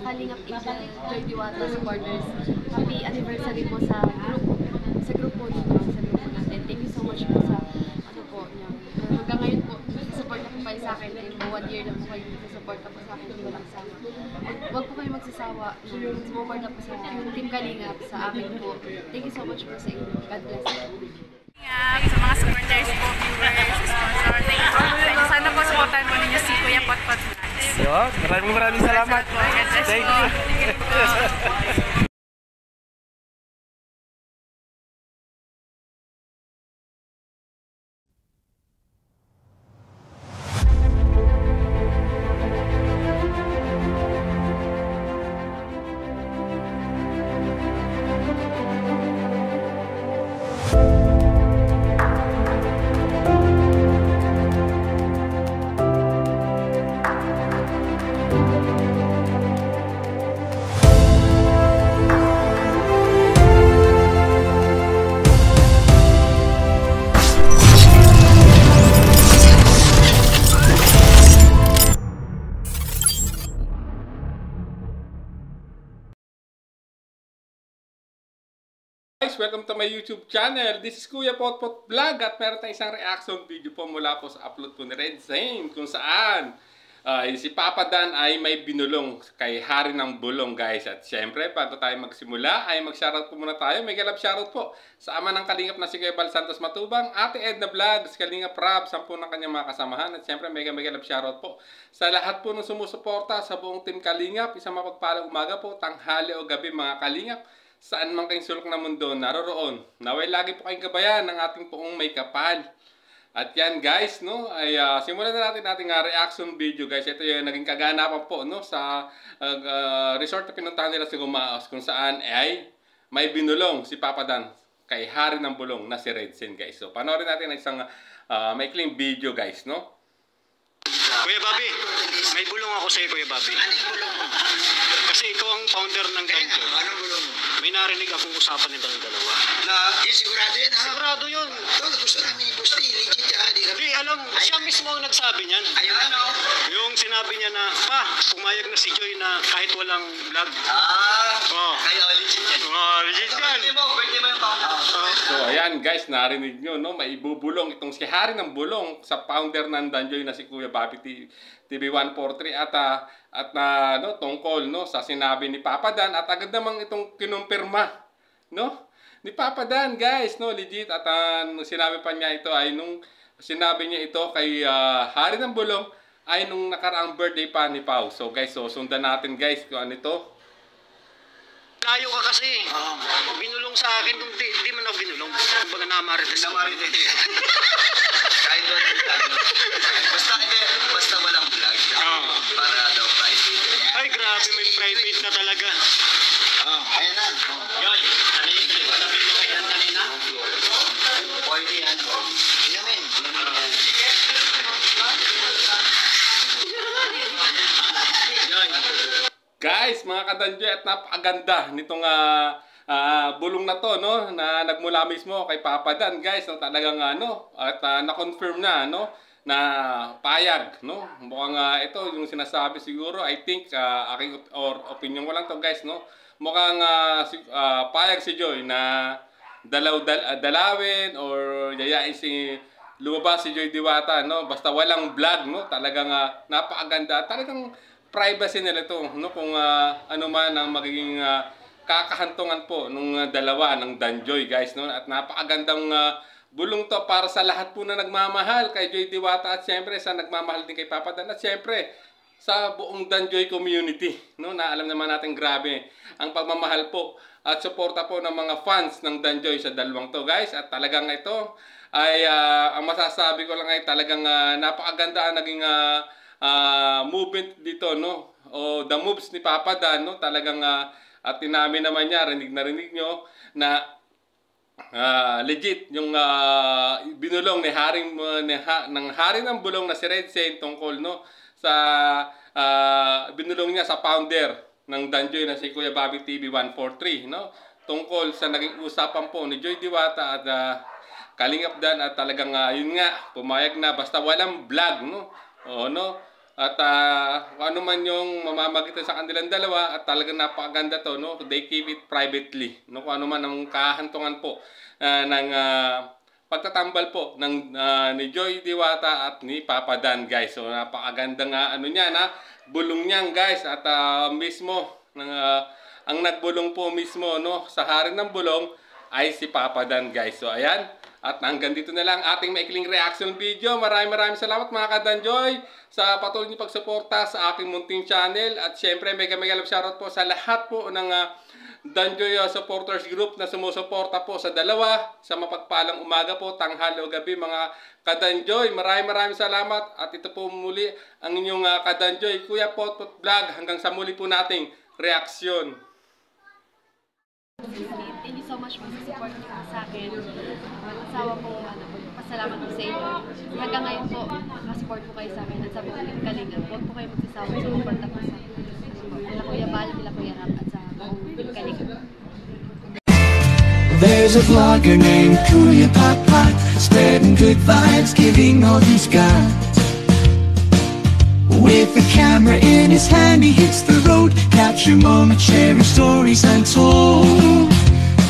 Kalingap Angel, Joy Diwata supporters. Happy anniversary po sa grupo nito, sa grupo natin. Thank you so much po sa ano po niya. Hanggang ngayon po, support na po kayo sa akin. And 1 year na po kayo support na po sa akin. Hindi walang sama. Huwag po kayo magsasawa. Sumuport na po sa Team Kalingap sa amin po. Thank you so much po sa inyo. God bless you. Sa mga supporters po, viewers, sponsor, thank you. Sana po supportan mo ninyo si Kuya Potpot Vlogs. Yun, maraming salamat. Thank you. Guys, welcome to my YouTube channel. This is Kuya Potpot Vlog at meron tayong isang reaction video po mula po sa upload po ni Red Zane kung saan si Papa Dan ay may binulong kay Hari ng Bulong, guys. At syempre, bago tayo magsimula ay mag-shoutout po muna tayo. May galap shoutout po sa ama ng Kalingap na si Kuya Bal Santos Matubang, Ate Edna Vlogs, Kalingap Rab, 10 ng kanyang mga kasamahan. At syempre, may galap shoutout po sa lahat po ng sumusuporta sa buong Team Kalingap. Isang mapagpalang umaga po, tanghali o gabi mga Kalingap. Saan man kayong sulok na mundo naroroon, naway lagi po kayong gabayan ng ating poong may kapal. At yan guys, no, ay simulan na natin ating reaction video, guys. Ito yung naging kaganapan po, no, sa resort na pinuntahan nila sa Gumaos, kung saan ay may binulong si Papa Dan kay Hari ng Bulong na si Red Zane, guys. So panoorin natin ang isang maikling video, guys, no. Kuya Bobby, may bulong ako sa'yo, Kuya Bobby. Anong bulong mo? Kasi ikaw ang founder ng Ganjo. Anong bulong mo? May narinig akong usapan nilang dalawa. Na, sigurado yun ha? Sigurado yun. Ito, gusto namin i legit yan. Hindi, alam, siya mismo ang nagsabi niyan. Ayun ano? Yung sinabi niya na, pumayag na si Joy na kahit walang vlog. Oh. Kaya legit yan. Legit yan. Birthday mo yung founder. So ayan guys, narinig nyo, no, may ibubulong itong si Hari ng Bulong sa founder ng Danjoy na si Kuya Bobby TV143 at no, tungkol, no, sa sinabi ni Papa Dan at agad namang itong kinumpirma, no, ni Papa Dan, guys, no, legit. At sinabi pa niya ito ay nung sinabi niya ito kay Hari ng Bulong ay nung nakaraang birthday pa ni Pau. So guys, so sundan natin guys kung ano ito. Layo ka kasi. Binulong sa akin kung di man ako binulong. Kumbaga namarites. Kahit walang vlog. Basta walang vlog. Para daw private. Ay, grabe, may private na talaga. Ayan na. Yoy, narinig ko na sabi mo kayo kanina? Pwede yan. Inumin. Guys, mga kadanjoy, at napakaganda nitong bulong na to, no, na nagmula mismo kay Papa Dan, guys, no, talagang at na-confirm na, no, na payag, no. Mukhang ito yung sinasabi siguro, I think aking opinion ko lang to, guys, no. Mukhang payag si Joy na dalawin or yayain si lumabas si Joy Diwata, no, basta walang vlog, no. Talagang napakaganda, talagang privacy nila ito, no, kung ano man ang magiging kakahantungan po nung dalawa ng Danjoy, guys, no. At napakagandang bulong to para sa lahat po na nagmamahal kay Joy Diwata at syempre sa nagmamahal din kay Papa Dan at syempre sa buong Danjoy community, no, na alam naman natin grabe ang pagmamahal po at suporta po ng mga fans ng Danjoy sa dalawang to, guys. At talagang ito ay ang masasabi ko lang ay talagang napakaganda ang naging movement dito, no, o the moves ni Papa Dan, no, talagang at tinamin naman niya, rinig nyo na legit yung binulong ni ng Hari ng Bulong na si Red Zane tungkol, no, sa binulong niya sa founder ng Danjoy na si Kuya Bobby TV143, no, tungkol sa naging usapan po ni Joy Diwata at Kalingap Dan at talagang yun nga, pumayag na basta walang vlog, no. O, no, At kung ano man yung mamamagitan sa kanilang dalawa, at talagang napakaganda to, no? They keep it privately, no? Kung ano man ang kahantungan po ng pagtatambal po ng ni Joy Diwata at ni Papa Dan, guys. So napakaganda nga ano niya na bulong niyan, guys, at mismo ang nagbulong po mismo, no, sa hari ng bulong ay si Papa Dan, guys. So ayan. At hanggang dito na lang ating maikling reaction video. Maraming salamat mga ka-Danjoy sa patuloy niyong pagsuporta sa aking munting channel. At syempre mega love shoutout po sa lahat po ng Danjoy supporters group na sumusuporta po sa dalawa. Sa mapagpalang umaga po, tanghali o gabi mga ka-Danjoy. Maraming salamat. At ito po muli ang inyong ka-Danjoy, Kuya Potpot Vlog. Hanggang sa muli po nating reaksyon. Thank you so much po sa support niyo sa akin. Mag-asawa po, pasalamat po sa inyo. Hanggang ngayon po, nakasupport po kayo sa akin. At sabi ko, Kalinga, huwag po kayo magsasawa sa suporta po sa kila Kuya Bal, kila Kuya Rap, at sa buong Kalinga. There's a vlogger named Kuya Potpot, spreading good vibes, giving all he's got. With a camera in his hand, he hits the road, capture moments, sharing stories untold.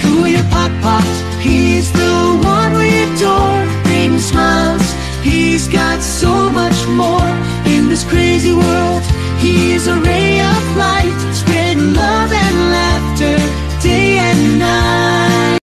Kuya Potpot, he's the one we adore, bring smiles, he's got so much more. In this crazy world, he is a ray of light, spreading love